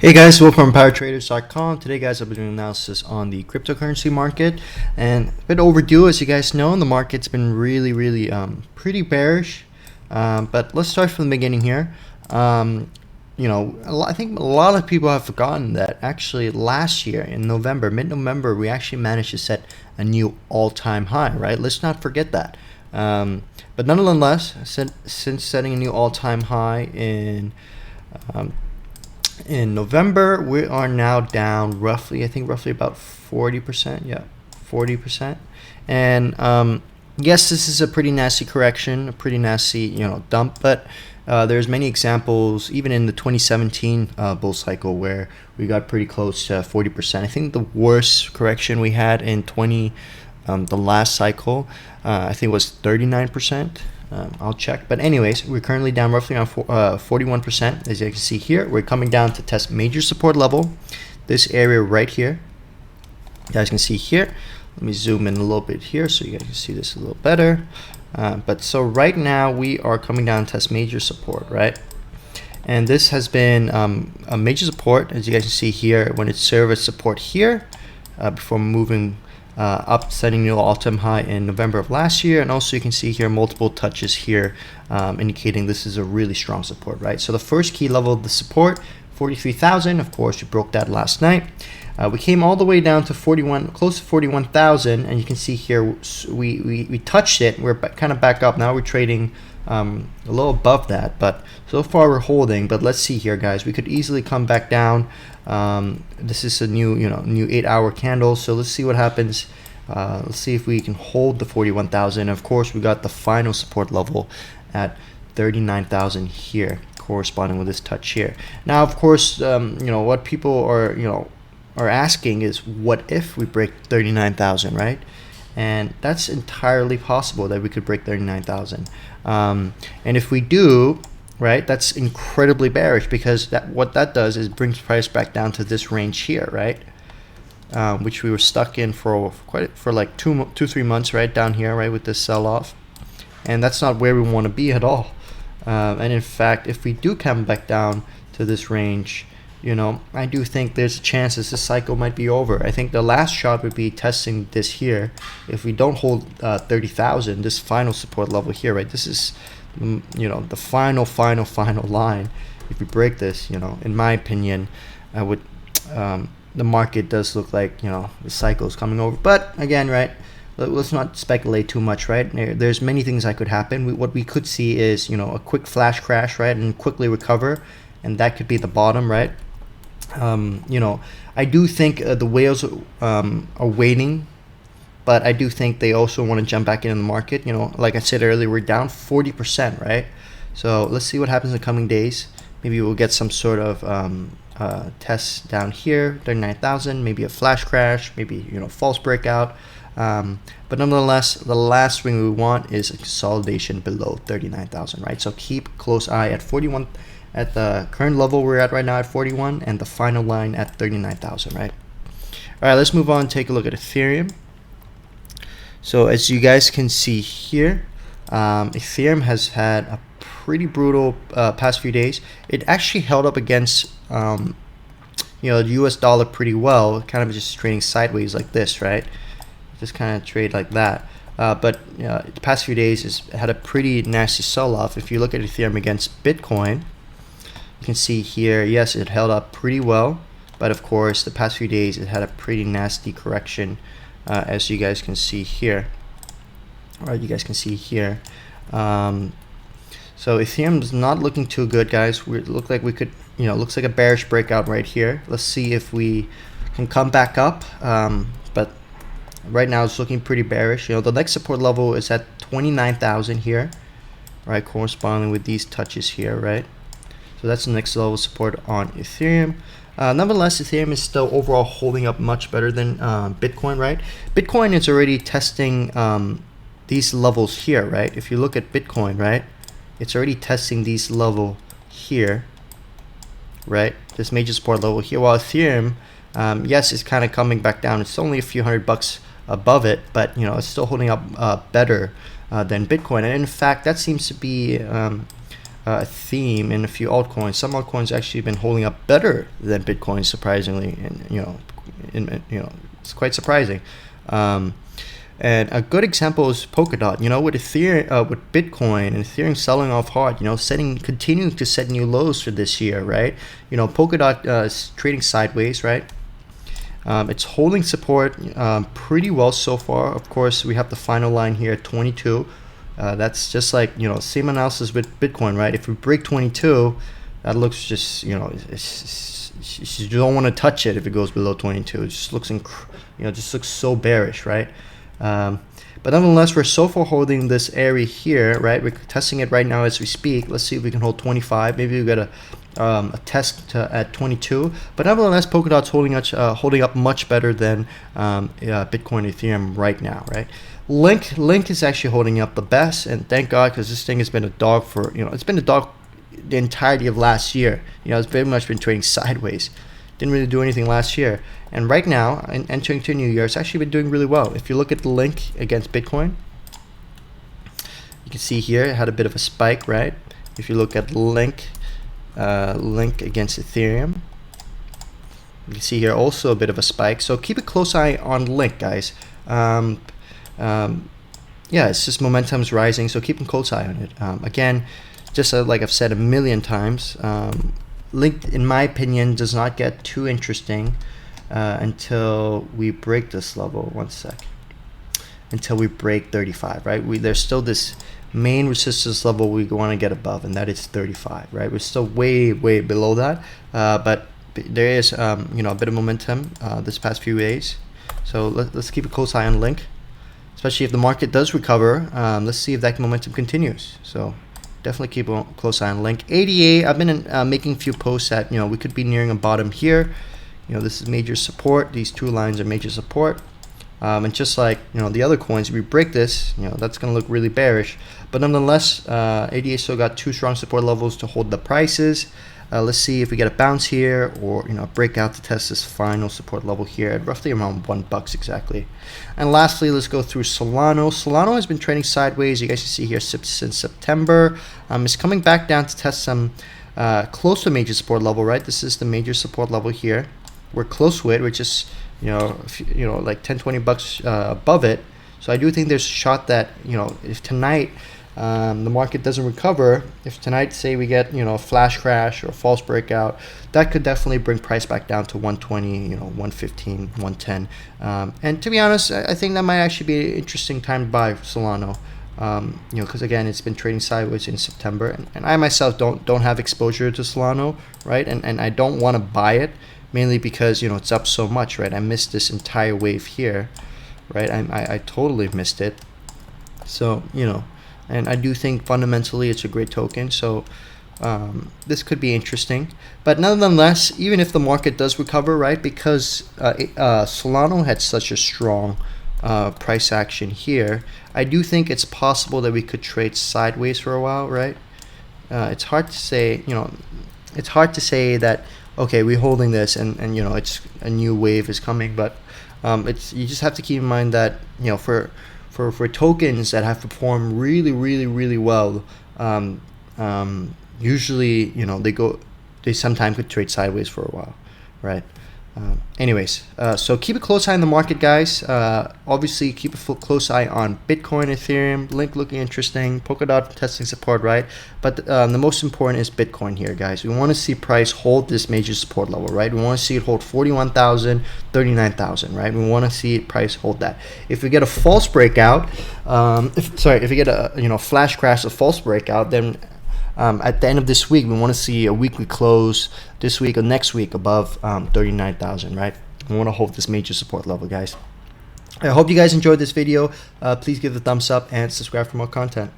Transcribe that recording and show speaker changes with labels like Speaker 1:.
Speaker 1: Hey guys, welcome from PowerTraders.com. Today guys, I'll be doing analysis on the cryptocurrency market, and a bit overdue, as you guys know. The market's been really pretty bearish, but let's start from the beginning here. I think a lot of people have forgotten that actually last year in November, mid-November, we actually managed to set a new all-time high, right? Let's not forget that. But nonetheless, since setting a new all-time high in November, we are now down roughly, I think roughly about 40%. Yeah, 40%. And yes, this is a pretty nasty correction, a pretty nasty dump. But there's many examples, even in the 2017 bull cycle, where we got pretty close to 40%. I think the worst correction we had in the last cycle, I think was 39%. I'll check, but anyways, we're currently down roughly on 41%. As you can see here, we're coming down to test major support level, this area right here. You guys can see here. Let me zoom in a little bit here so you guys can see this a little better. But so right now we are coming down to test major support, right? And this has been a major support, as you guys can see here, when it served as support here before moving up, setting new all-time high in November of last year. And also you can see here multiple touches here indicating this is a really strong support, right? So the first key level of the support, 43,000. Of course, we broke that last night. We came all the way down to close to 41,000, and you can see here we touched it. We're kind of back up now. We're trading a little above that, but so far we're holding. But let's see here, guys. We could easily come back down. This is a new 8-hour candle, so let's see what happens. Let's see if we can hold the 41,000. Of course, we got the final support level at 39,000 here, corresponding with this touch here. Now, of course, what people are asking is, what if we break 39,000, right? And that's entirely possible that we could break 39,000. And if we do, right, that's incredibly bearish, because what that does is brings price back down to this range here, right? Which we were stuck in for like 2-3 months, right, down here, right, with this sell-off. And that's not where we want to be at all. And in fact, if we do come back down to this range, I do think there's a chance this cycle might be over. I think the last shot would be testing this here. If we don't hold 30,000, this final support level here, right? This is, the final line. If we break this, in my opinion, I would. The market does look like the cycle is coming over. But again, right? Let's not speculate too much, right? There's many things that could happen. What we could see is a quick flash crash, right, and quickly recover, and that could be the bottom, right? I do think the whales are waiting, but I do think they also want to jump back in the market. Like I said earlier, we're down 40%, right? So let's see what happens in the coming days. Maybe we'll get some sort of tests down here, 39,000, maybe a flash crash, maybe false breakout. But nonetheless, the last thing we want is a consolidation below 39,000, right? So keep a close eye at 41. At the current level we're at right now at 41, and the final line at 39,000, right? All right, let's move on and take a look at Ethereum. So as you guys can see here, Ethereum has had a pretty brutal past few days. It actually held up against the US dollar pretty well, kind of just trading sideways like this, right? Just kind of trade like that. But the past few days has had a pretty nasty sell-off. If you look at Ethereum against Bitcoin, you can see here, yes, it held up pretty well, but of course the past few days it had a pretty nasty correction, as you guys can see here. So Ethereum is not looking too good, guys. We look like we could, looks like a bearish breakout right here. Let's see if we can come back up. But right now it's looking pretty bearish. The next support level is at 29,000 here, right, corresponding with these touches here, right? So that's the next level of support on Ethereum. Nonetheless, Ethereum is still overall holding up much better than Bitcoin, right? Bitcoin is already testing these levels here, right? If you look at Bitcoin, right, it's already testing these level here, right? This major support level here. While Ethereum, yes, it's kind of coming back down. It's only a few $100 above it, but it's still holding up better than Bitcoin. And in fact, that seems to be a theme in a few altcoins. Some altcoins actually been holding up better than Bitcoin, surprisingly, and it's quite surprising. And a good example is Polkadot. With Ethereum, with Bitcoin and Ethereum selling off hard, continuing to set new lows for this year, right? Polkadot is trading sideways, right? It's holding support pretty well so far. Of course, we have the final line here at 22. That's just like, same analysis with Bitcoin, right? If we break 22, that looks just, you don't want to touch it if it goes below 22. It just looks, just looks so bearish, right? But nonetheless, we're so far holding this area here, right? We're testing it right now as we speak. Let's see if we can hold 25. Maybe we got a test at 22. But nevertheless, Polkadot's holding up much better than Bitcoin, Ethereum right now, right? Link is actually holding up the best, and thank God, because this thing has been a dog for it's been a dog the entirety of last year. It's very much been trading sideways. Didn't really do anything last year, and right now, entering to a new year, it's actually been doing really well. If you look at the Link against Bitcoin, you can see here it had a bit of a spike, right? If you look at Link against Ethereum, you can see here also a bit of a spike. So keep a close eye on Link, guys. It's just momentum's rising, so keep a close eye on it. Again, just like I've said a million times, Link, in my opinion, does not get too interesting until we break this level. One sec. Until we break 35, right? There's still this main resistance level we want to get above, and that is 35, right? We're still way below that, but there is a bit of momentum this past few days. So let's keep a close eye on Link, especially if the market does recover. Let's see if that momentum continues. So definitely keep a close eye on Link. ADA, I've been making a few posts that we could be nearing a bottom here. This is major support. These two lines are major support. And just like the other coins, if we break this, that's going to look really bearish. But nonetheless, ADA still got two strong support levels to hold the prices. Let's see if we get a bounce here, or break out to test this final support level here at roughly around $1 exactly. And lastly, let's go through Solana. Solana has been trading sideways. You guys can see here since September. It's coming back down to test some close to major support level, right? This is the major support level here. We're close to it, which is like $10-20 above it. So I do think there's a shot that if tonight the market doesn't recover, if tonight, say, we get a flash crash or a false breakout, that could definitely bring price back down to 120, 115, 110. And to be honest, I think that might actually be an interesting time to buy Solana. Because again, it's been trading sideways in September, and I myself don't have exposure to Solana, right? And I don't want to buy it, mainly because it's up so much, right? I missed this entire wave here, right? I totally missed it. So and I do think fundamentally it's a great token, so this could be interesting. But nonetheless, even if the market does recover, right, because Solana had such a strong price action here, I do think it's possible that we could trade sideways for a while, right? It's hard to say, it's hard to say that, okay, we're holding this and it's a new wave is coming, but you just have to keep in mind that for tokens that have performed really well, usually they sometimes could trade sideways for a while, right? Anyways, so keep a close eye on the market, guys. Obviously keep a close eye on Bitcoin, Ethereum, Link looking interesting, Polkadot testing support, right? But the most important is Bitcoin here, guys. We want to see price hold this major support level, right? We want to see it hold 41,000, 39,000, right? We want to see it price hold that. If we get a false breakout, if we get a flash crash, a false breakout, then at the end of this week, we want to see a weekly close this week or next week above 39,000, right? We want to hold this major support level, guys. I hope you guys enjoyed this video. Please give it a thumbs up and subscribe for more content.